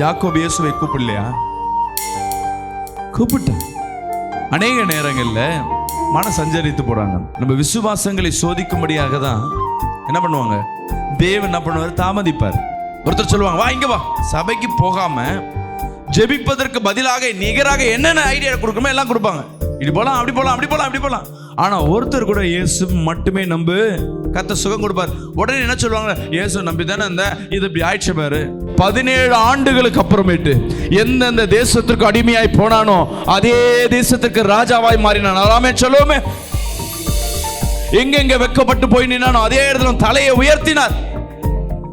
யாக்கோபு இயேசுவை கூப்பிடலையா? கூப்பிட்டான். அநேக நேரங்கள்ல மன சஞ்சரித்து போறாங்க. நம்ம விசுவாசங்களை சோதிக்கும்படியாக தான் என்ன பண்ணுவாங்க, தேவன் என்ன பண்ணுவார், தாமதிப்பார். ஒருத்தர் சொல்லுவாங்க, வா இங்க வா, சபைக்கு போகாம ஜெபிப்பதற்கு பதிலாக நிகராக என்னென்ன ஐடியா கொடுக்கணுமோ எல்லாம் கொடுப்பாங்க. இப்படி போலாம், அப்படி போலாம், அப்படி போலாம், அப்படி போலாம். ஆனா ஒருத்தர் கூட இயேசு மட்டுமே நம்பு, கர்த்தர் சுகம் கொடுப்பார். உடனே என்ன சொல்லுவாங்க, இயேசு நம்பி தானே இந்த இது இப்படி ஆயிடுச்சு பாரு. 17 ஆண்டுகளுக்கு அப்புறமேட்டு எந்தெந்த தேசத்திற்கு அடிமையாய் போனானோ அதே தேசத்திற்கு ராஜாவாய் மாறினான். அதாமே சொல்லுவோமே, எங்கெங்க வெக்கப்பட்டு போய் நின்னானோ அதே இடத்துல தலையை உயர்த்தினார்.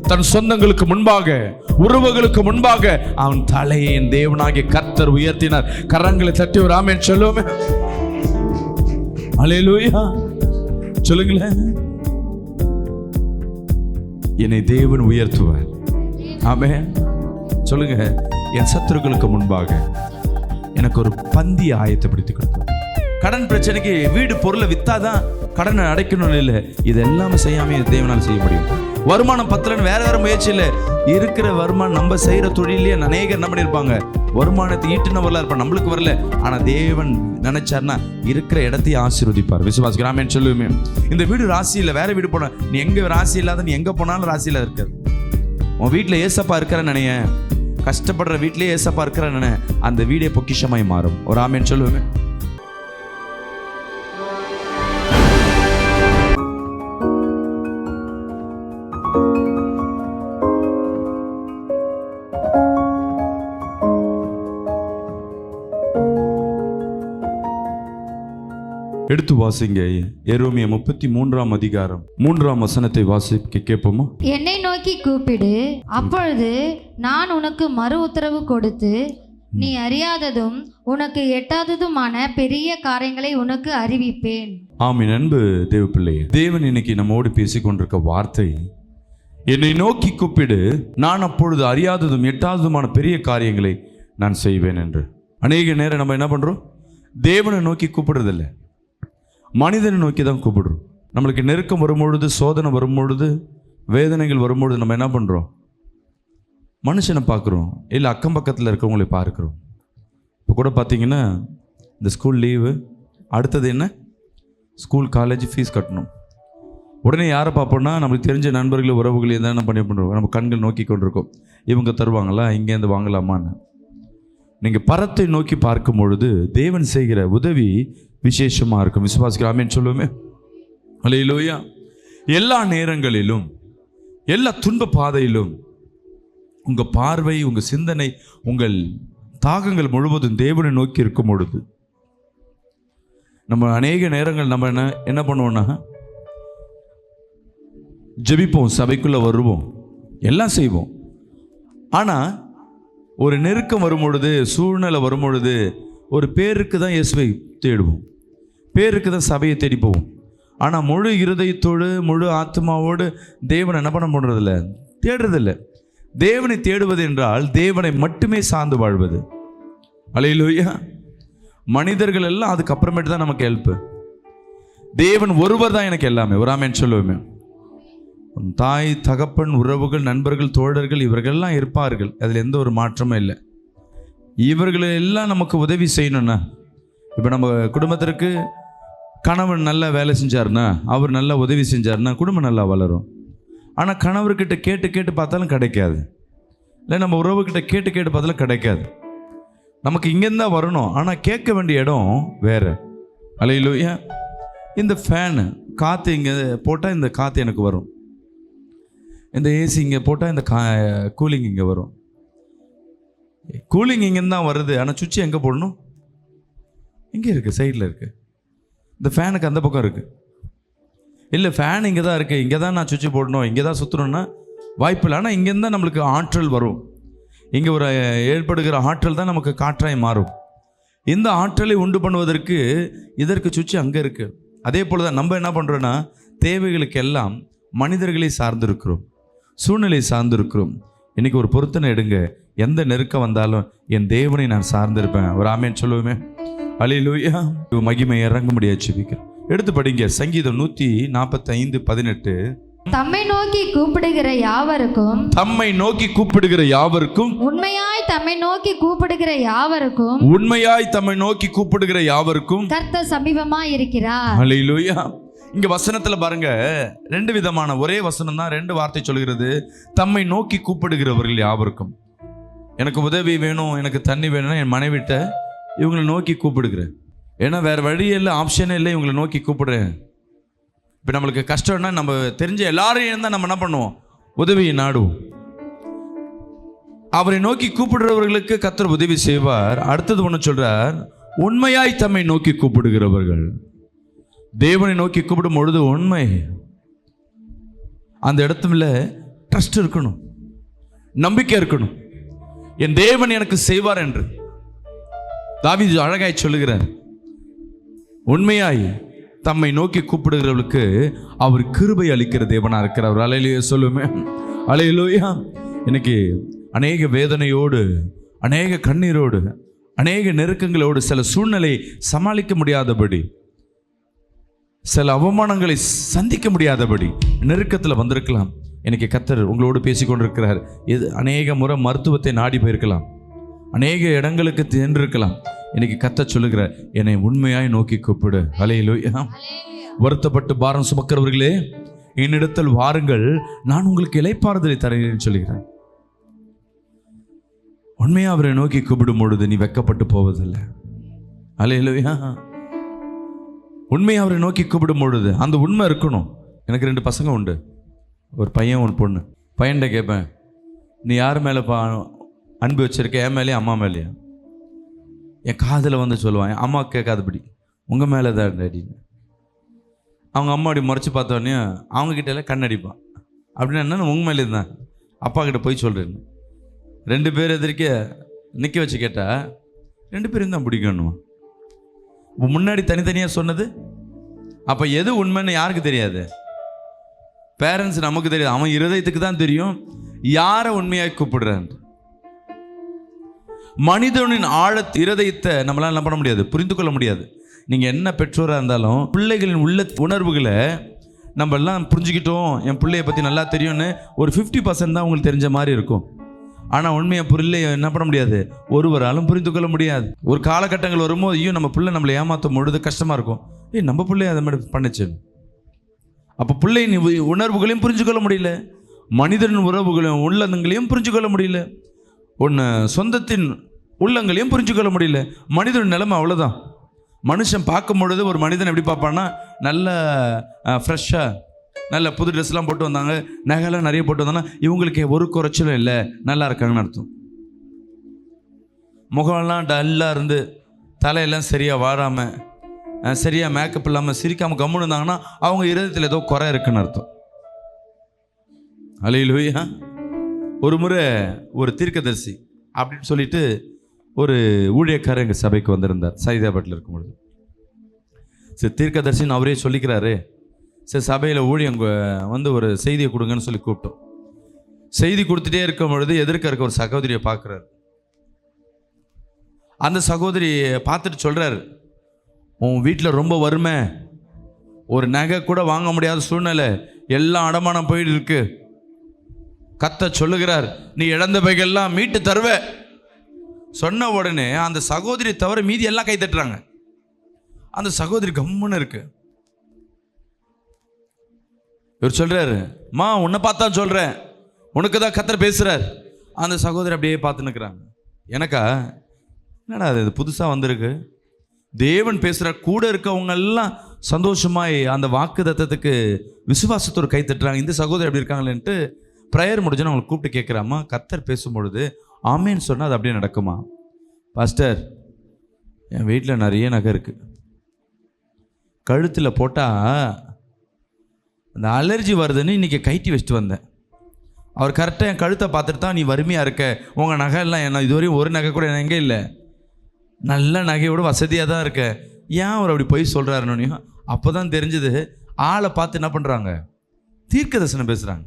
தன் சொந்தங்களுக்கு முன்பாக, உறவுகளுக்கு முன்பாக அவன் தலையை என் தேவனாகிய கர்த்தர் உயர்த்தினார். கரங்களை தட்டி ஒரு ஆமென் சொல்லுவோமே. அல்லேலூயா சொல்லுங்களேன். என்னை தேவன் உயர்த்துவார். ஆமென் சொல்லுங்க. என் சத்துருக்களுக்கு முன்பாக எனக்கு ஒரு பந்தி ஆயத்தப்படுத்தி கொடுத்தார். கடன் பிரச்சனைக்கு வீடு பொருளை வித்தாதான் கடனை அடைக்கணும் இல்லை, இது எல்லாமே செய்யாம தேவனால் செய்ய முடியும். வருமானம் பத்தலன்னு வேற முயற்சி இல்லை, இருக்கிற வருமானம் நம்ம செய்யற தொழிலே அநேகர் என்ன பண்ணிருப்பாங்க, வருமானத்தை ஈட்டுனவர்களா இருப்பாங்க, நம்மளுக்கு வரல. ஆனா தேவன் நினைச்சார்னா இருக்கிற இடத்தையும் ஆசீர்வதிப்பார். விசுவாசிக்கிறேன் ஆமென் சொல்லுவேமே. இந்த வீடு ராசி இல்லை, வேற வீடு போன நீ எங்க ராசி இல்லாத, நீ எங்க போனாலும் ராசியில இருக்காது. உன் வீட்டுல ஏசப்பா இருக்கிற நினைய, கஷ்டப்படுற வீட்லயே ஏசப்பா இருக்கிற நினை, அந்த வீடே பொக்கிஷமாய் மாறும். ஒரு ஆமென் சொல்லுவேமே. எடுத்து வாசிங்க. எரேமியா 33ஆம் அதிகாரம் 3ஆம் வசனத்தை வாசிக்க கேட்போமா? என்னை நோக்கி கூப்பிடு, அப்பொழுது நான் உனக்கு மறு உத்தரவு கொடுத்து நீ அறியாததும் உனக்கு எட்டாததுமான பெரிய காரியங்களை உனக்கு அறிவிப்பேன். ஆமென். அன்பு தேவ பிள்ளையே, தேவன் இன்னைக்கு நம்மோடு பேசிக் கொண்டிருக்க வார்த்தை, என்னை நோக்கி கூப்பிடு, நான் அப்பொழுது அறியாததும் எட்டாததுமான பெரிய காரியங்களை நான் செய்வேன் என்று. அநேக நேரம் நம்ம என்ன பண்றோம், தேவனை நோக்கி கூப்பிடுறதில்லை, மனிதனை நோக்கி தான் கூப்பிடுறோம். நம்மளுக்கு நெருக்கம் வரும்பொழுது, சோதனை வரும்பொழுது, வேதனைகள் வரும்பொழுது நம்ம என்ன பண்ணுறோம், மனுஷனை பார்க்குறோம், இல்லை அக்கம் பக்கத்தில் இருக்கிறவங்களை பார்க்குறோம். இப்போ கூட பார்த்தீங்கன்னா இந்த ஸ்கூல் லீவு, அடுத்தது என்ன, ஸ்கூல் காலேஜ் ஃபீஸ் கட்டணும். உடனே யாரை பார்ப்போம்னா நம்மளுக்கு தெரிஞ்ச நண்பர்கள், உறவுகள் என்ன பண்ணி பண்ணுறோம், நம்ம கண்கள் நோக்கி கொண்டிருக்கோம், இவங்க தருவாங்களா, இங்கேருந்து வாங்கலாமான்னு. நீங்கள் பரத்தை நோக்கி பார்க்கும் பொழுது தேவன் செய்கிற உதவி விசேஷமாக இருக்கும். விசுவாசிக்கிற ஆமென் சொல்லுவோமே. அல்லேலூயா. எல்லா நேரங்களிலும், எல்லா துன்ப பாதையிலும் உங்கள் பார்வை, உங்கள் சிந்தனை, உங்கள் தாகங்கள் முழுவதும் தேவனை நோக்கி இருக்கும் பொழுது நம்ம அநேக நேரங்கள் நம்ம என்ன பண்ணுவோம்னா, ஜெபிப்போம், சபைக்குள்ளே வருவோம், எல்லாம் செய்வோம். ஆனால் ஒரு நெருக்கம் வரும்பொழுது, சூழ்நிலை வரும்பொழுது ஒரு பேருக்கு தான் இயேசுவை தேடுவோம், பேருக்கு தான் சபையை தேடி போவோம். ஆனால் முழு இருதயத்தோடு, முழு ஆத்மாவோடு தேவனை என்ன பண்ண பண்ணுறதில்ல, தேடுறதில்லை. தேவனை தேடுவது என்றால் தேவனை மட்டுமே சார்ந்து வாழ்வது. அல்லேலூயா. மனிதர்கள் எல்லாம் அதுக்கப்புறமேட்டு தான் நமக்கு ஹெல்ப்பு. தேவன் ஒருவர் தான் எனக்கு எல்லாமே. ஒரு ஆமென் சொல்லுவோமே. தாய், தகப்பன், உறவுகள், நண்பர்கள், தோழர்கள் இவர்கள்லாம் இருப்பார்கள், அதில் எந்த ஒரு மாற்றமும் இல்லை. இவர்களெல்லாம் நமக்கு உதவி செய்யணும்னா, இப்போ நம்ம குடும்பத்திற்கு கணவன் நல்லா வேலை செஞ்சார்னா, அவர் நல்லா உதவி செஞ்சார்னா குடும்பம் நல்லா வளரும். ஆனால் கணவர்கிட்ட கேட்டு கேட்டு பார்த்தாலும் கிடைக்காது, இல்லை நம்ம உறவுகிட்ட கேட்டு கேட்டு பார்த்தாலும் கிடைக்காது. நமக்கு இங்கேருந்து தான் வரணும், ஆனால் கேட்க வேண்டிய இடம் வேறு. அல்லேலூயா. இந்த ஃபேனு காற்று இங்கே போட்டால் இந்த காற்று எனக்கு வரும், இந்த ஏசி இங்கே போட்டால் இந்த கூலிங் இங்கே வரும். கூலிங் இங்கேருந்து தான் வருது, ஆனால் சுவிட்ச் எங்கே போடணும், இங்கே இருக்குது, சைடில் இருக்குது. இந்த ஃபேனுக்கு அந்த பக்கம் இருக்குது. இல்லை ஃபேன் இங்கே தான் இருக்குது, இங்கே தான் நான் சுவிட்ச் போடணும், இங்கே தான் சுற்றணும்னா வாய்ப்பு இல்லை. ஆனால் இங்கேருந்து தான் நம்மளுக்கு ஆற்றல் வரும். இங்கே ஒரு ஏற்படுகிற ஆற்றல் தான் நமக்கு காற்றாய் மாறும். இந்த ஆற்றலை உண்டு பண்ணுவதற்கு இதற்கு சுவிட்ச் அங்கே இருக்குது. அதே போல் தான் நம்ம என்ன பண்ணுறோன்னா, தேவைகளுக்கெல்லாம் மனிதர்களை சார்ந்திருக்கிறோம், சூழ்நிலை சார்ந்திருக்கிறோம். இன்றைக்கி ஒரு பொருத்தனை எடுங்க, எந்த நெருக்கம் வந்தாலும் என் தேவனை நான் சார்ந்திருப்பேன். ஒரு ஆமென் சொல்லுவோமே. அல்லேலூயா. மகிமை இறங்க முடியாது. எடுத்து படிங்க. சங்கீதம் 145:18. தம்மை நோக்கி கூப்பிடுகிற யாவருக்கும், தம்மை நோக்கி கூப்பிடுகிற யாவருக்கும், உண்மையாய் தம்மை நோக்கி கூப்பிடுகிற யாவருக்கும், உண்மையாய் தம்மை நோக்கி கூப்பிடுகிற யாவருக்கும் கர்த்தர் சமீபமாய் இருக்கிறார். ஹல்லேலூயா. இங்க வசனத்துல பாருங்க, ரெண்டு விதமான ஒரே வசனம் தான், ரெண்டு வார்த்தை சொல்கிறது. தம்மை நோக்கி கூப்பிடுகிறவர்கள் யாவருக்கும். எனக்கு உதவி வேணும், எனக்கு தண்ணி வேணும்னா என் மனைவிட்ட இவங்களை நோக்கி கூப்பிடுகிறேன். ஏன்னா வேற வழி இல்லை, ஆப்ஷனே இல்லை, இவங்களை நோக்கி கூப்பிடுறேன். இப்போ நம்மளுக்கு கஷ்டம்னா நம்ம தெரிஞ்ச எல்லாரையும் தான் நம்ம என்ன பண்ணுவோம், உதவியை நாடுவோம். அவரை நோக்கி கூப்பிடுறவர்களுக்கு கர்த்தர் உதவி செய்வார். அடுத்தது ஒன்று சொல்றார், உண்மையாய் தம்மை நோக்கி கூப்பிடுகிறவர்கள். தேவனை நோக்கி கூப்பிடும் பொழுது உண்மை, அந்த இடத்துல ட்ரஸ்ட் இருக்கணும், நம்பிக்கை இருக்கணும். என் தேவன் எனக்கு செய்வார் என்று தாவீது அழகாய் சொல்லுகிறார். உண்மையாய் தம்மை நோக்கி கூப்பிடுகிறவர்களுக்கு அவர் கிருபை அளிக்கிற தேவனா இருக்கிறார். அல்லேலூயா சொல்லுமே, அல்லேலூயா. இன்னைக்கு அநேக வேதனையோடு, அநேக கண்ணீரோடு, அநேக நெருக்கங்களோடு, சில சூழ்நிலை சமாளிக்க முடியாதபடி, சில அவமானங்களை சந்திக்க முடியாதபடி நெருக்கத்தில் வந்திருக்கலாம். இன்னைக்கு கர்த்தர் உங்களோடு பேசிக்கொண்டிருக்கிறார். அநேக முறை மருத்துவத்தை நாடி போயிருக்கலாம், அநேக இடங்களுக்கு சென்றிருக்கலாம். இன்னைக்கு கர்த்தர் சொல்லுகிறார், என்னை உண்மையாய் நோக்கி கூப்பிடு. ஹல்லேலூயா. வருத்தப்பட்டு பாரம் சுமக்கிறவர்களே, என்னிடத்தில் வாருங்கள், நான் உங்களுக்கு இளைப்பாறுதலை தருகிறேன் சொல்லுகிறேன். உண்மையா அவரை நோக்கி கூப்பிடும் பொழுது நீ வெட்கப்பட்டு போவதில்லை. ஹல்லேலூயா. உண்மையா அவரை நோக்கி கூப்பிடும் பொழுது அந்த உண்மை இருக்கணும். எனக்கு 2 பசங்க உண்டு, ஒரு பையன் ஒரு பொண்ணு. பையன்கிட்ட கேட்பேன், நீ யார் மேலே அன்பு வச்சிருக்க, என் மேலேயா அம்மா மேலேயா? என் காதில் வந்து சொல்லுவான், என் அம்மா கேட்காதபடி உங்கள் மேலே தான் அப்படின்னு. அவங்க அம்மா அப்படி முறைச்சி பார்த்தோன்னே அவங்கக்கிட்ட எல்லாம் கண்ணடிப்பான். அப்படின்னா என்ன, உங்கள் மேலே தான் அப்பா கிட்ட போய் சொல்கிறேன்னு. 2 பேர் எதிர்க்க நிற்க வச்சு கேட்டால் 2 பேரும் தான் பிடிக்கணும். முன்னாடி தனித்தனியாக சொன்னது, அப்போ எது உண்மைன்னு யாருக்கு தெரியாது? பேரண்ட்ஸ் நமக்கு தெரியாது, அவன் இருதயத்துக்கு தான் தெரியும் யாரை உண்மையாக கூப்பிடுறான். மனிதனின் இருதயத்தை நம்மளால என்ன பண்ண முடியாது, புரிந்து கொள்ள முடியாது. நீங்கள் என்ன பெற்றோராக இருந்தாலும் பிள்ளைகளின் உள்ள உணர்வுகளை நம்ம எல்லாம் புரிஞ்சுக்கிட்டோம், என் பிள்ளைய பற்றி நல்லா தெரியும்னு ஒரு 50% தான் உங்களுக்கு தெரிஞ்ச மாதிரி இருக்கும். ஆனால் உண்மையை பிள்ளைய என்ன பண்ண முடியாது, ஒருவராலும் புரிந்து கொள்ள முடியாது. ஒரு காலகட்டங்கள் வரும்போது ஐயோ நம்ம பிள்ளை நம்மளை ஏமாற்றும் பொழுது கஷ்டமாக இருக்கும். நம்ம பிள்ளைய அதை மாதிரி பண்ணுச்சு. அப்போ பிள்ளையின் உணர்வுகளையும் புரிஞ்சு கொள்ள முடியல, மனிதனின் உறவுகளையும் உள்ளங்களையும் புரிஞ்சு கொள்ள முடியல, ஒன்று சொந்தத்தின் உள்ளங்களையும் புரிஞ்சு கொள்ள முடியல. மனிதன் நிலைமை அவ்வளோதான். மனுஷன் பார்க்கும் பொழுது ஒரு மனிதன் எப்படி பார்ப்பான்னா, நல்ல ஃப்ரெஷ்ஷாக நல்ல புது ட்ரெஸ்லாம் போட்டு வந்தாங்க, நகைலாம் நிறைய போட்டு வந்தாங்கன்னா இவங்களுக்கு ஒரு குறைச்சலும் இல்லை, நல்லா இருக்காங்கன்னு அர்த்தம். முகம்லாம் டல்லாக இருந்து தலையெல்லாம் சரியாக வாராமல், சரியாக மேக்கப் இல்லாமல், சிரிக்காமல் கம்முன்னு இருந்தாங்கன்னா அவங்க இருதயத்தில் ஏதோ குறை இருக்குன்னு அர்த்தம். அல்லேலூயா. ஒரு முறை ஒரு தீர்க்கதரிசி அப்படின்னு சொல்லிட்டு ஒரு ஊழியக்காரர் எங்கள் சபைக்கு வந்திருந்தார், சைதாபாட்டில் இருக்கும்பொழுது. சரி, தீர்க்கதரிசின்னு அவரே சொல்லிக்கிறாரு. சரி, சபையில் ஊழியம் வந்து ஒரு செய்தியை கொடுங்கன்னு சொல்லி கூப்பிட்டோம். செய்தி கொடுத்துட்டே இருக்கும் பொழுது எதிர்க்க இருக்க ஒரு சகோதரியை பார்க்குறாரு. அந்த சகோதரியை பார்த்துட்டு சொல்கிறார், உன் வீட்டில் ரொம்ப வறுமை, ஒரு நகை கூட வாங்க முடியாத சூழ்நிலை, எல்லாம் அடமானம் போயிட்டு இருக்கு. கர்த்தர் சொல்லுகிறார், நீ இழந்தவைகள்லாம் மீட்டு தருவ. சொன்ன உடனே அந்த சகோதரி தவிர மீதி எல்லாம் கை தட்டுறாங்க. அந்த சகோதரி கம்முன்னு இருக்கு. இவர் சொல்றாரு, மா உன்னை பார்த்தா சொல்றேன், உனக்கு தான் கர்த்தர் பேசுறார். அந்த சகோதரி அப்படியே பார்த்து நிற்கிறாங்க. எனக்கா என்னடா அது புதுசாக வந்திருக்கு, தேவன் பேசுகிற கூட இருக்கவங்க எல்லாம் சந்தோஷமாய் அந்த வாக்கு தத்தத்துக்கு விசுவாசத்தோடு கை தட்டுறாங்க. இந்த சகோதரி எப்படி இருக்காங்களேன்ட்டு ப்ரேயர் முடிஞ்சுன்னு அவங்களை கூப்பிட்டு கேட்குறாம்மா, கர்த்தர் பேசும்பொழுது ஆமேன்னு சொன்னால் அது அப்படியே நடக்குமா? பாஸ்டர், என் வீட்டில் நிறைய நகை இருக்குது, கழுத்தில் போட்டால் அந்த அலர்ஜி வருதுன்னு இன்றைக்கி கைட்டி வச்சுட்டு வந்தேன். அவர் கரெக்டாக என் கழுத்தை பார்த்துட்டு தான், நீ வறுமையாக இருக்க, உங்கள் நகையெல்லாம் என்ன இதுவரையும் ஒரு நகை கூட எங்கே இல்லை, நல்ல நகையோட வசதியாக தான் இருக்க, ஏன் அவர் அப்படி போய் சொல்கிறாருன்னு அப்போ தான் தெரிஞ்சது. ஆளை பார்த்து என்ன பண்ணுறாங்க, தீர்க்க தரிசனம் பேசுகிறாங்க.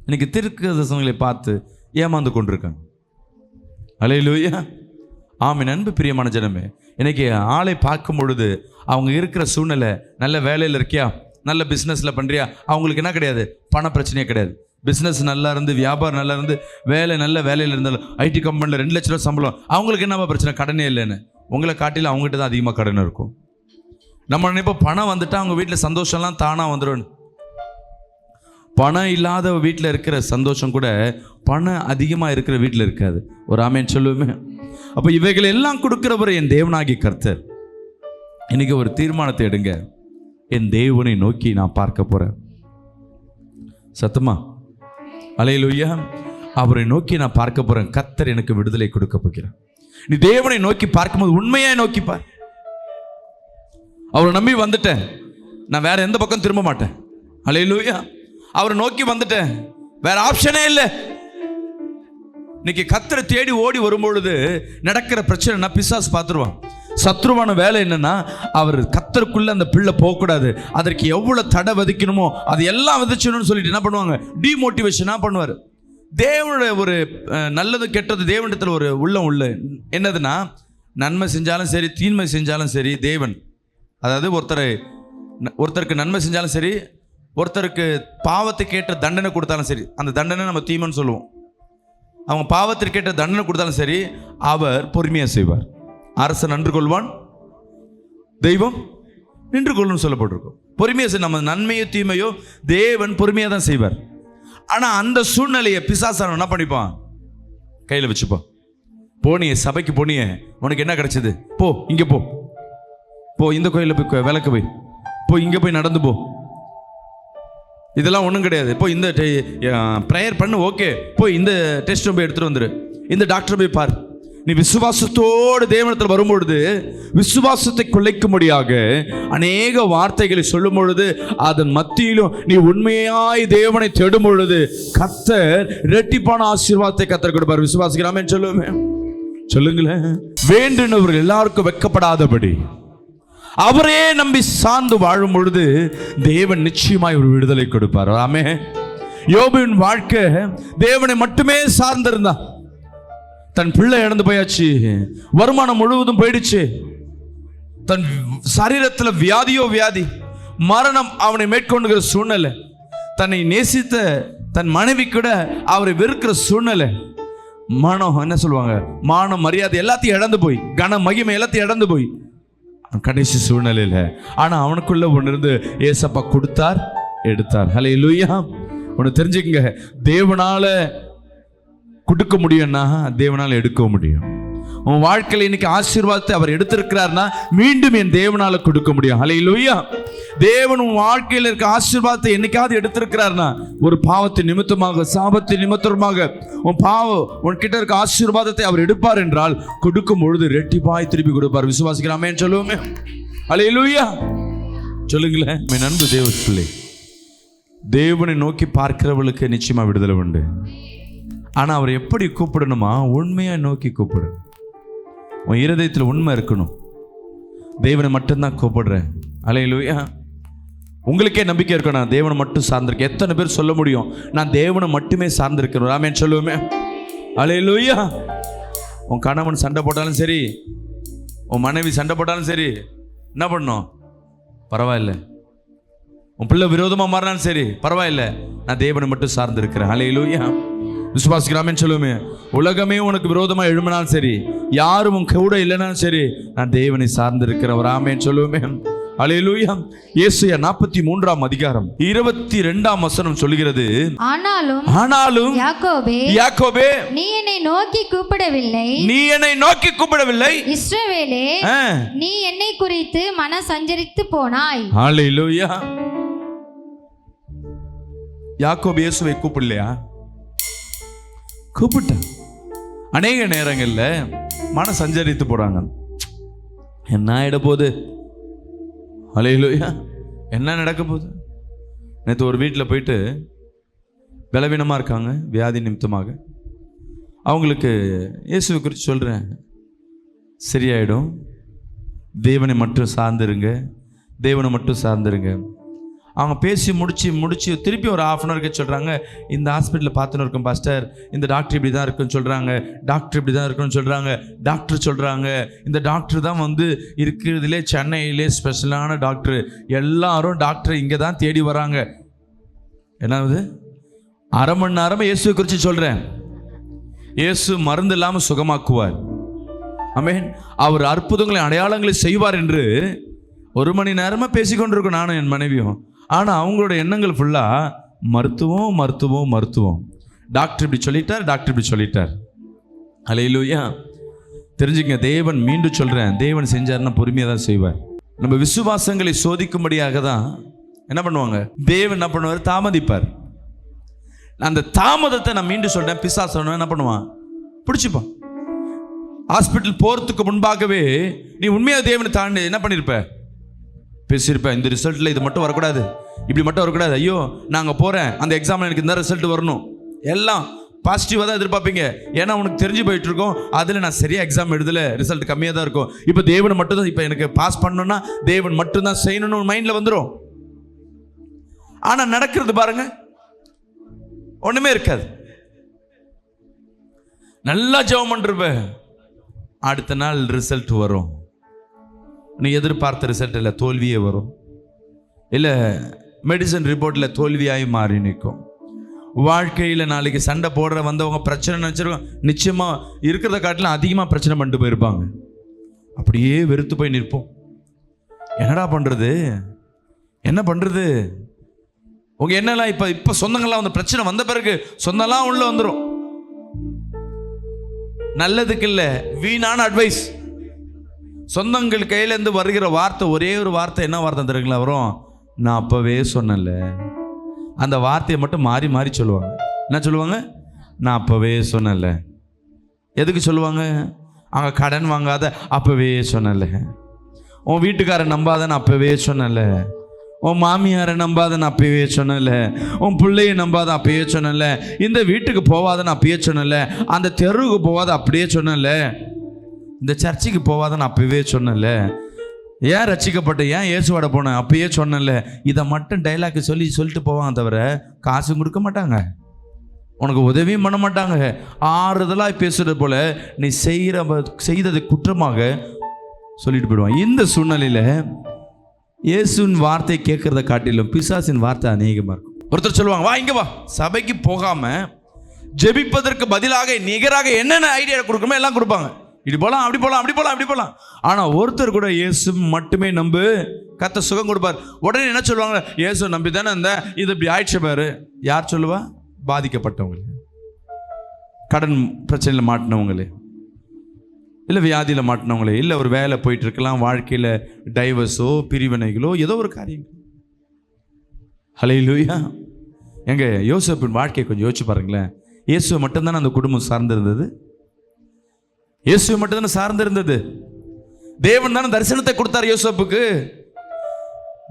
இன்னைக்கு தீர்க்க தரிசனங்களை பார்த்து ஏமாந்து கொண்டிருக்காங்க. அல்லேலூயா. ஆமென். அன்பு பிரியமான ஜனமே, இன்னைக்கு ஆளை பார்க்கும் பொழுது அவங்க இருக்கிற சூழ்நிலை, நல்ல வேலையில் இருக்கியா, நல்ல பிஸ்னஸில் பண்ணுறியா, அவங்களுக்கு என்ன கிடையாது, பண பிரச்சனையே கிடையாது. பிஸ்னஸ் நல்லா இருந்து, வியாபாரம் நல்லா இருந்து, நல்ல வேலையில் இருந்தாலும், ஐடி கம்பெனியில் 2 லட்ச ரூபா சம்பளம், அவங்களுக்கு என்னப்பா பிரச்சனை, கடனே இல்லைன்னு. உங்களை காட்டில அவங்ககிட்ட தான் அதிகமாக கடன் இருக்கும். நம்ம நினைப்போம் பணம் வந்துட்டா அவங்க வீட்டில் சந்தோஷம்லாம் தானாக வந்துடும். பணம் இல்லாத வீட்டில் இருக்கிற சந்தோஷம் கூட பணம் அதிகமாக இருக்கிற வீட்டில் இருக்காது. ஒரு ஆமேன் சொல்லுவோமே. அப்போ இவைகளை எல்லாம் கொடுக்கிறவர் என் தேவனாகி கர்த்தர். இன்னைக்கு ஒரு தீர்மானத்தை எடுங்க, என் தேவனை நோக்கி நான் பார்க்க போறேன். சத்தமா அல்லேலூயா. அவரை நோக்கி நான் பார்க்க போறேன். கர்த்தர் எனக்கு விடுதலை கொடுக்க போகிறேன். நீ தேவனை நோக்கி பார்க்கும்போது உண்மையா நோக்கி பார். அவரை நம்பி வந்துட்டேன், நான் வேற எந்த பக்கம் திரும்ப மாட்டேன். அல்லேலூயா. அவரை நோக்கி வந்துட்டேன், வேற ஆப்ஷனே இல்லை. இன்னைக்கு கர்த்தரை தேடி ஓடி வரும்பொழுது நடக்கிற பிரச்சனை பிசாசு பார்த்துருவான். சத்ருவான வேலை என்னன்னா, அவர் கர்த்தருக்குள்ள அந்த பிள்ளை போகக்கூடாது, அதற்கு எவ்வளவு தடை விதிக்கணுமோ அது எல்லாம் விதிச்சணும்னு சொல்லிட்டு என்ன பண்ணுவாங்க, டிமோட்டிவேஷனா பண்ணுவார். தேவனுடைய ஒரு நல்லது கெட்டது தேவனிடத்தில் ஒரு உள்ளம் உள்ள என்னதுன்னா, நன்மை செஞ்சாலும் சரி தீன்மை செஞ்சாலும் சரி தேவன், அதாவது ஒருத்தருக்கு நன்மை செஞ்சாலும் சரி, ஒருத்தருக்கு பாவத்துக்கு ஏற்ற தண்டனை கொடுத்தாலும் சரி, அந்த தண்டனை நம்ம தீமைன்னு சொல்லுவோம். அவங்க பாவத்திற்கு ஏற்ற தண்டனை கொடுத்தாலும் சரி, அவர் பொறுமையாக செய்வார். அரசன் நன்று கொள்வான், தெய்வம் நின்று கொள்ளும் சொல்லப்பட்டிருக்கும். பொறுமையாக செய், நம்ம நன்மையோ தீமையோ தேவன் பொறுமையாக தான் செய்வார். ஆனால் அந்த சூழ்நிலையை பிசாசான என்ன பண்ணிப்பான், கையில் வச்சுப்பான். போனியே சபைக்கு போனியே, உனக்கு என்ன கிடைச்சது, போ இங்கே போ, இந்த கோயிலில் போய் விளக்கு போய், இங்கே போய் நடந்து போ, இதெல்லாம் ஒன்றும் கிடையாது, இப்போ இந்த ப்ரேயர் பண்ணு, ஓகே இந்த டெஸ்ட் போய் எடுத்துகிட்டு வந்துரு, இந்த டாக்டர் போய் பார். நீ விசுவாசத்தோடு தேவனத்தில் வரும்பொழுது விசுவாசத்தை குலைக்கும்படியாக அநேக வார்த்தைகளை சொல்லும் பொழுது, அதன் மத்தியிலும் நீ உண்மையாய் தேவனை தேடும் பொழுது கர்த்தர் இரட்டிப்பான ஆசீர்வாதத்தை கர்த்தர் கொடுப்பார். விசுவாசிக்கலாமே சொல்லுமே, சொல்லுங்களேன். வேண்டினவர்கள் எல்லாருக்கும் வெட்கப்படாதபடி அவரே நம்பி சார்ந்து வாழும் பொழுது தேவன் நிச்சயமாய் ஒரு விடுதலை கொடுப்பார். ஆமென். யோபுவின் வாழ்க்கை தேவனை மட்டுமே சார்ந்திருந்தான். தன் பிள்ளை இழந்து போயாச்சு, வருமானம் முழுவதும் போயிடுச்சு, தன் சரீரத்தில் வியாதியோ வியாதி, மரணம் அவனை மேற்கொண்டுகிற சூழ்நிலை, தன்னை நேசித்த தன் மனைவி கூட அவரை வெறுக்கிற சூழ்நிலை, மனம் என்ன சொல்லுவாங்க, மானம் மரியாதை எல்லாத்தையும் இழந்து போய், கன மகிமை எல்லாத்தையும் இழந்து போய் கடைசி சூழ்நிலையில ஆனா அவனுக்குள்ள ஒன்று இருந்து ஏசப்பா கொடுத்தார், எடுத்தார். ஹல்லேலூயா. ஒன்று தெரிஞ்சுக்கங்க, தேவனால கொடுக்க முடியும்னா தேவனால எடுக்க முடியும். உன் வாழ்க்கையில் இன்னைக்கு ஆசீர்வாதத்தை அவர் எடுத்திருக்கிறார்னா மீண்டும் என் தேவனால கொடுக்க முடியும். ஹல்லேலூயா. தேவன் உன் வாழ்க்கையில் இருக்க ஆசீர்வாதத்தை என்னைக்காவது எடுத்திருக்கிறார்னா, ஒரு பாவத்தின் நிமித்தமாக சாபத்தின் நிமித்தமாக உன்கிட்ட இருக்க ஆசீர்வாதத்தை அவர் எடுப்பார் என்றால், கொடுக்கும் பொழுது ரெட்டிப்பாய் திருப்பி கொடுப்பார். விசுவாசிக்கலாமே சொல்லுவோமே. ஹல்லேலூயா. சொல்லுங்களேன். என் அன்பு தேவ பிள்ளை, தேவனை நோக்கி பார்க்கிறவளுக்கு நிச்சயமா விடுதலை உண்டு. ஆனா அவர் எப்படி கூப்பிடணுமா, உண்மையா நோக்கி கூப்பிடணும். உன் இருதயத்தில் உண்மை இருக்கணும். தேவனை மட்டும்தான் கூப்பிடுறேன். அல்லேலூயா. உங்களுக்கே நம்பிக்கை இருக்கணும், நான் தேவனை மட்டும் சார்ந்திருக்கேன். எத்தனை பேர் சொல்ல முடியும், நான் தேவனை மட்டுமே சார்ந்திருக்கிறோம்? ஆமென் சொல்லுவோமே. அல்லேலூயா. உன் கணவன் சண்டை போட்டாலும் சரி, உன் மனைவி சண்டை போட்டாலும் சரி, என்ன பண்ணணும், பரவாயில்ல. உன் பிள்ளை விரோதமாக மாறினாலும் சரி, பரவாயில்ல, நான் தேவனை மட்டும் சார்ந்திருக்கிறேன். அல்லேலூயா. விசுவாசிக்கலாமேன்னு சொல்லுவோமே. உலகமே உனக்கு விரோதமாக எழும்பினாலும் சரி, யாரும் உன் கூட இல்லைனாலும் சரி, நான் தேவனை சார்ந்திருக்கிறவர். ஆமென் சொல்லுவோமே. அல்லேலூயா. ஏசாயா 43ஆம் அதிகாரம் 22ஆம் வசனம் சொல்கிறது, ஆனாலும் யாக்கோபே நீ என்னை நோக்கி கூப்பிடவில்லை, இஸ்ரவேலே நீ என்னை குறித்து மன சஞ்சரித்து போனாய். அல்லேலூயா. யாக்கோபு இயேசுவை கூப்பிடலையா? கூப்பிட்ட. அநேக நேரங்கள்ல மன சஞ்சரித்து போறாங்க. என்ன ஆயிட போகுது, அல்லேலூயா, என்ன நடக்க போகுது. நேற்று ஒரு வீட்டில் போயிட்டு பலவீனமாக இருக்காங்க, வியாதி நிமித்தமாக. அவங்களுக்கு இயேசுவை குறித்து சொல்கிறேன், சரியாயிடும், தேவனை மட்டும் சார்ந்துருங்க, தேவனை மட்டும் சார்ந்துருங்க. அவங்க பேசி முடிச்சு திருப்பி ஒரு 1/2 hour சொல்கிறாங்க, இந்த ஹாஸ்பிட்டலில் பார்த்துன்னு இருக்கோம் பாஸ்டர், இந்த டாக்டர் இப்படி தான் இருக்குன்னு சொல்கிறாங்க, டாக்டர் இப்படி தான் இருக்குன்னு சொல்கிறாங்க. டாக்டர் சொல்கிறாங்க, இந்த டாக்டர் தான் வந்து இருக்கிறதுலே சென்னையிலே ஸ்பெஷலான டாக்டர், எல்லாரும் டாக்டர் இங்கே தான் தேடி வராங்க. என்னாவது 1/2 மணி நேரமாக இயேசுவை குறித்து சொல்கிறேன். இயேசு மருந்து இல்லாமல் சுகமாக்குவார். ஆமென். அவர் அற்புதங்களை அடையாளங்களை செய்வார் என்று 1 மணி நேரமாக பேசிக்கொண்டிருக்கோம் நானும் என் மனைவியும். ஆனால் அவங்களோட எண்ணங்கள் ஃபுல்லாக மருத்துவம் மருத்துவம் மருத்துவம். டாக்டர் இப்படி சொல்லிட்டார், டாக்டர் இப்படி சொல்லிட்டார். அல்லேலூயா. தெரிஞ்சுக்கங்க, தேவன் மீண்டும் சொல்கிறேன், தேவன் செஞ்சாருன்னா பொறுமையாக தான் செய்வார். நம்ம விசுவாசங்களை சோதிக்கும்படியாக தான் என்ன பண்ணுவாங்க, தேவன் என்ன பண்ணுவார், தாமதிப்பார். அந்த தாமதத்தை நான் மீண்டும் சொல்கிறேன், பிசாசு என்ன பண்ணுவான், பிடிச்சிப்பான். ஹாஸ்பிட்டல் போகிறதுக்கு முன்பாகவே நீ உண்மையாக தேவனை தாண்டி என்ன பண்ணியிருப்ப, பேசியிருப்பேன், இந்த ரிசல்ட்டில் இது மட்டும் வரக்கூடாது, இப்படி மட்டும் வரக்கூடாது, ஐயோ நாங்கள் போகிறேன் அந்த எக்ஸாமில் எனக்கு இந்த ரிசல்ட் வரணும், எல்லாம் பாசிட்டிவாக தான் எதிர்பார்ப்பீங்க. ஏன்னா உனக்கு தெரிஞ்சு போயிட்டுருக்கோம், அதில் நான் சரியாக எக்ஸாம் எழுதலை, ரிசல்ட் கம்மியாக தான் இருக்கும். இப்போ தேவனை மட்டும்தான், இப்போ எனக்கு பாஸ் பண்ணணும்னா தேவன் மட்டும்தான் செய்யணும்னு மைண்டில் வந்துடும். ஆனால் நடக்கிறது பாருங்க, ஒன்றுமே இருக்காது. நல்லா ஜெபம் பண்ணிருப்ப, அடுத்த நாள் ரிசல்ட் வரும், நீ எதிர்பார்த்த ரிசல்ட் இல்லை, தோல்வியே வரும். இல்லை மெடிசன் ரிப்போர்ட்டில் தோல்வியாகி மாறி நிற்கும். வாழ்க்கையில் நாளைக்கு சண்டை போடுற வந்தவங்க பிரச்சனை நினச்சிருக்கோம், நிச்சயமாக இருக்கிறத காட்டிலும் அதிகமாக பிரச்சனை பண்ணிட்டு போயிருப்பாங்க. அப்படியே வெறுத்து போய் நிற்போம். என்னடா பண்ணுறது, என்ன பண்ணுறது? உங்கள் என்னெல்லாம் இப்போ சொந்தங்கள்லாம் வந்து பிரச்சனை வந்த பிறகு சொந்தம்லாம் உள்ள வந்துடும். நல்லதுக்கு இல்லை, வீணான அட்வைஸ். சொந்தங்கள் கையிலேருந்து வருகிற வார்த்தை ஒரே ஒரு வார்த்தை, என்ன வார்த்தை தெரியுங்களா வரும், நான் அப்போவே சொன்னல. அந்த வார்த்தையை மட்டும் மாறி மாறி சொல்லுவாங்க. என்ன சொல்லுவாங்க, நான் அப்போவே சொன்னல. எதுக்கு சொல்லுவாங்க, அங்கே கடன் வாங்காத அப்போவே சொன்னல, உன் வீட்டுக்காரன் நம்பாத நான் அப்போவே சொன்னல, உன் மாமியாரை நம்பாத நான் அப்பயே சொன்னல, உன் பிள்ளையை நம்பாத அப்பயே சொன்னல, இந்த வீட்டுக்கு போவாத நான் அப்பயே சொன்னல, அந்த தெருவுக்கு போவாத அப்படியே சொன்னல, இந்த சர்ச்சுக்கு போவாத நான் அப்பவே சொன்னல, ஏன் ரட்சிக்கப்பட்ட, ஏன் இயேசுவோட போனேன் அப்பயே சொன்னல. இதை மட்டும் டைலாக் சொல்லிட்டு போவாங்க, தவிர காசும் கொடுக்க மாட்டாங்க, உனக்கு உதவியும் பண்ண மாட்டாங்க. ஆறுதலாக பேசுறது போல நீ செய்தது குற்றமாக சொல்லிட்டு போயிடுவான். இந்த சூழ்நிலையில் இயேசுவின் வார்த்தை கேட்கறத காட்டிலும் பிசாசின் வார்த்தை அநேகமாக இருக்கும். ஒருத்தர் சொல்லுவாங்க, வா இங்கே வா, சபைக்கு போகாமல் ஜெபிப்பதற்கு பதிலாக நிகராக என்னென்ன ஐடியா கொடுக்கணுமோ எல்லாம் கொடுப்பாங்க. இப்படி போகலாம், அப்படி போகலாம், அப்படி போகலாம், அப்படி போகலாம். ஆனால் ஒருத்தர் கூட இயேசு மட்டுமே நம்பு, கர்த்தர் சுகம் கொடுப்பார். உடனே என்ன சொல்லுவாங்க, இயேசு நம்பி தானே இந்த இது இப்படி ஆயிடுச்சு பாரு. யார் சொல்லுவா, பாதிக்கப்பட்டவங்களே, கடன் பிரச்சனையில் மாட்டினவங்களே, இல்லை வியாதியில் மாட்டினவங்களே, இல்லை ஒரு வேலை போயிட்டு இருக்கலாம், வாழ்க்கையில் டைவர்ஸோ பிரிவினைகளோ ஏதோ ஒரு காரியங்கள். ஹல்லேலூயா. எங்க யோசேப்பின் வாழ்க்கையை கொஞ்சம் யோசிச்சு பாருங்களேன். இயேசுவை மட்டும்தானே அந்த குடும்பம் சார்ந்திருந்தது, இயேசுவை மட்டும்தானே சார்ந்திருந்தது. தேவன் தானே தரிசனத்தை கொடுத்தார் யோசேப்புக்கு.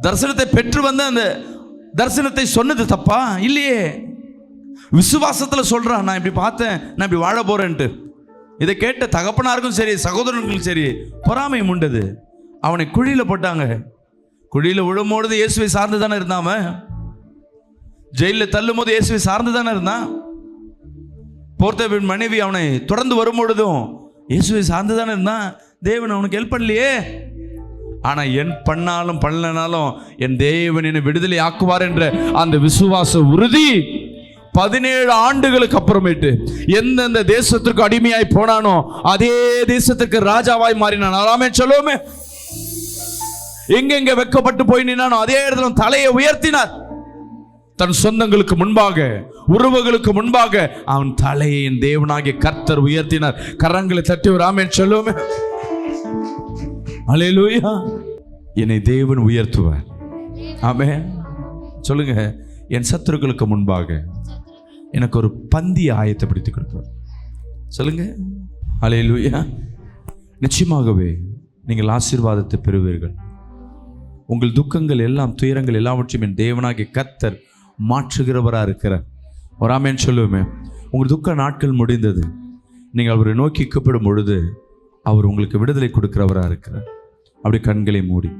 தரிசனத்தை பெற்று வந்த அந்த தரிசனத்தை சொன்னது தப்பா இல்லையே. விசுவாசத்தில் சொல்றான், நான் இப்படி பார்த்தேன், நான் இப்படி வாழ போறேன்ட்டு. இதை கேட்ட தகப்பனாருக்கும் சரி சகோதரனுக்கும் சரி பொறாமை உண்டது. அவனை குழியில் போட்டாங்க. குழியில் விழும்போது இயேசுவை சார்ந்து தானே இருந்தாம, ஜெயிலில் தள்ளும் போது இயேசுவை சார்ந்து தானே இருந்தான். போர்த்தபின் மனைவி அவனை தொடர்ந்து வரும்பொழுதும் இயேசுவை சார்ந்து தானே இருந்தான். தேவன் அவனுக்கு ஹெல்ப் பண்ணலையே. ஆனால் என் பண்ணாலும் பண்ணலனாலும் என் தேவன் என்னை விடுதலை ஆக்குவார் என்ற அந்த விசுவாச உறுதி 17 ஆண்டுகளுக்கு அப்புறமேட்டு எந்தெந்த தேசத்திற்கு அடிமையாய் போனானோ அதே தேசத்திற்கு ராஜாவாய் மாறினான். ஆமென் சொல்லுவோமே. எங்கெங்க வெக்கப்பட்டு போய் நின்னானோ அதே இடத்துல தலையை உயர்த்தினார். தன் சொந்தங்களுக்கு முன்பாக, உறவுகளுக்கு முன்பாக அவன் தலையை என் தேவனாகிய கர்த்தர் உயர்த்தினார். கரங்களை தட்டி ஒரு ஆமென் சொல்லுவோமே. அல்லேலூயா. என்னை தேவன் உயர்த்துவார். ஆமென் சொல்லுங்க. என் சத்துருக்களுக்கு முன்பாக எனக்கு ஒரு பந்தி ஆயத்தப்படுத்தி கொடுப்பார். சொல்லுங்க. அல்லேலூயா. நிச்சயமாகவே நீங்கள் ஆசீர்வாதத்தை பெறுவீர்கள். உங்கள் துக்கங்கள் எல்லாம், துயரங்கள் எல்லாவற்றையும் என் தேவனாகிய கர்த்தர் மாற்றுகிறவராக இருக்கிறார். ஒரு ஆமென் சொல்லுவோமே. உங்கள் துக்க நாட்கள் முடிந்தது. நீங்கள் அவரை நோக்கி கூப்பிடும் பொழுது அவர் உங்களுக்கு விடுதலை கொடுக்கிறவராக இருக்கிறார். அப்படி கண்களை மூடி